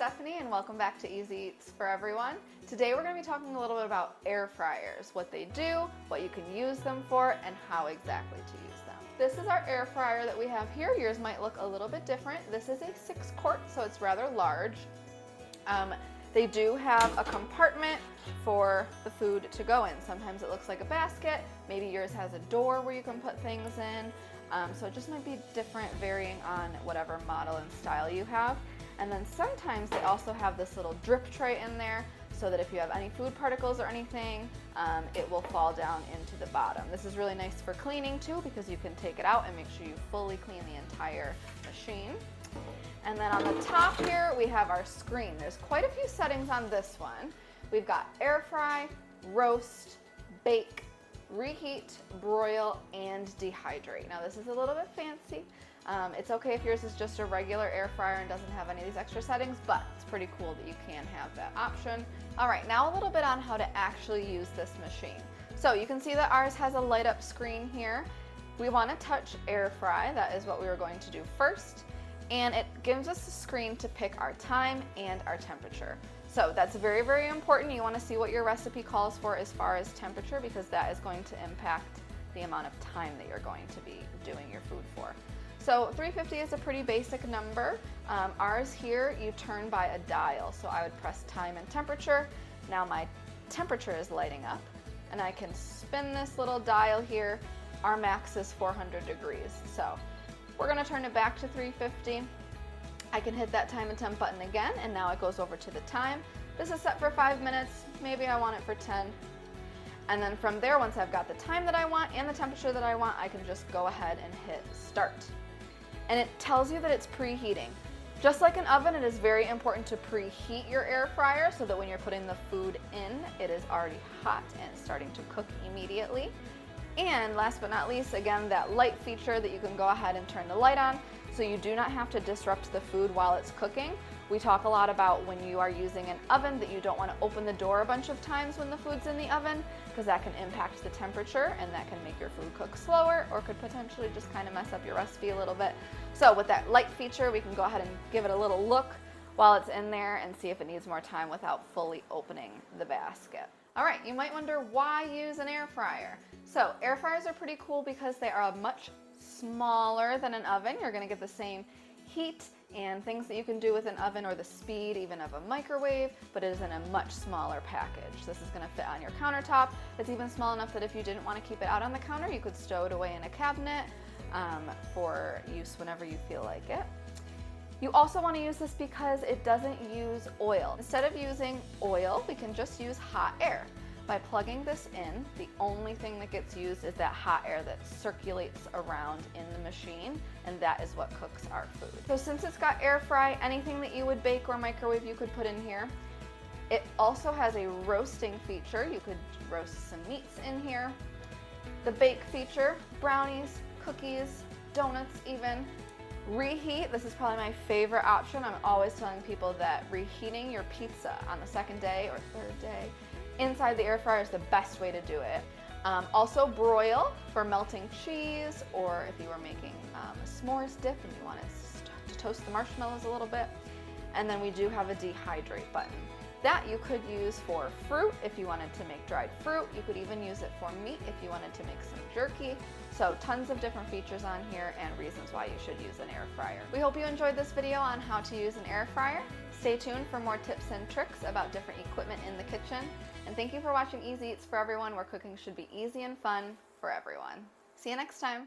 Stephanie and welcome back to Easy Eats for Everyone. Today we're going to be talking a little bit about air fryers, what they do, what you can use them for, and how exactly to use them. This is our air fryer that we have here. Yours might look a little bit different. This is a 6-quart, so it's rather large. They do have a compartment for the food to go in. Sometimes it looks like a basket. Maybe yours has a door where you can put things in. So it just might be different, varying on whatever model and style you have. And then sometimes they also have this little drip tray in there so that if you have any food particles or anything, it will fall down into the bottom. This is really nice for cleaning too, because you can take it out and make sure you fully clean the entire machine. And then on the top here, we have our screen. There's quite a few settings on this one. We've got air fry, roast, bake, reheat, broil, and dehydrate. Now this is a little bit fancy. It's okay if yours is just a regular air fryer and doesn't have any of these extra settings, but it's pretty cool that you can have that option. All right, now a little bit on how to actually use this machine. So you can see that ours has a light up screen here. We want to touch air fry. That is what we were going to do first. And it gives us a screen to pick our time and our temperature. So that's very, very important. You want to see what your recipe calls for as far as temperature, because that is going to impact the amount of time that you're going to be doing your food for. So 350 is a pretty basic number. Ours here, you turn by a dial. So I would press time and temperature. Now my temperature is lighting up and I can spin this little dial here. Our max is 400 degrees. So we're gonna turn it back to 350. I can hit that time and temp button again, and now it goes over to the time. This is set for 5 minutes. Maybe I want it for 10. And then from there, once I've got the time that I want and the temperature that I want, I can just go ahead and hit start. And it tells you that it's preheating. Just like an oven, it is very important to preheat your air fryer so that when you're putting the food in, it is already hot and it's starting to cook immediately. And last but not least, again, that light feature that you can go ahead and turn the light on so you do not have to disrupt the food while it's cooking. We talk a lot about when you are using an oven that you don't want to open the door a bunch of times when the food's in the oven, because that can impact the temperature and that can make your food cook slower or could potentially just kind of mess up your recipe a little bit. So with that light feature, we can go ahead and give it a little look while it's in there and see if it needs more time without fully opening the basket. All right, you might wonder why use an air fryer. So air fryers are pretty cool because they are much smaller than an oven. You're gonna get the same heat and things that you can do with an oven or the speed even of a microwave, but it is in a much smaller package. This is gonna fit on your countertop. It's even small enough that if you didn't wanna keep it out on the counter, you could stow it away in a cabinet for use whenever you feel like it. You also want to use this because it doesn't use oil. Instead of using oil, we can just use hot air. By plugging this in, the only thing that gets used is that hot air that circulates around in the machine, and that is what cooks our food. So since it's got air fry, anything that you would bake or microwave, you could put in here. It also has a roasting feature. You could roast some meats in here. The bake feature, brownies, cookies, donuts even. Reheat, this is probably my favorite option. I'm always telling people that reheating your pizza on the second day or third day inside the air fryer is the best way to do it. Also broil for melting cheese, or if you were making a s'mores dip and you want to toast the marshmallows a little bit. And then we do have a dehydrate button. That you could use for fruit if you wanted to make dried fruit. You could even use it for meat if you wanted to make some jerky. So tons of different features on here and reasons why you should use an air fryer. We hope you enjoyed this video on how to use an air fryer. Stay tuned for more tips and tricks about different equipment in the kitchen. And thank you for watching Easy Eats for Everyone, where cooking should be easy and fun for everyone. See you next time.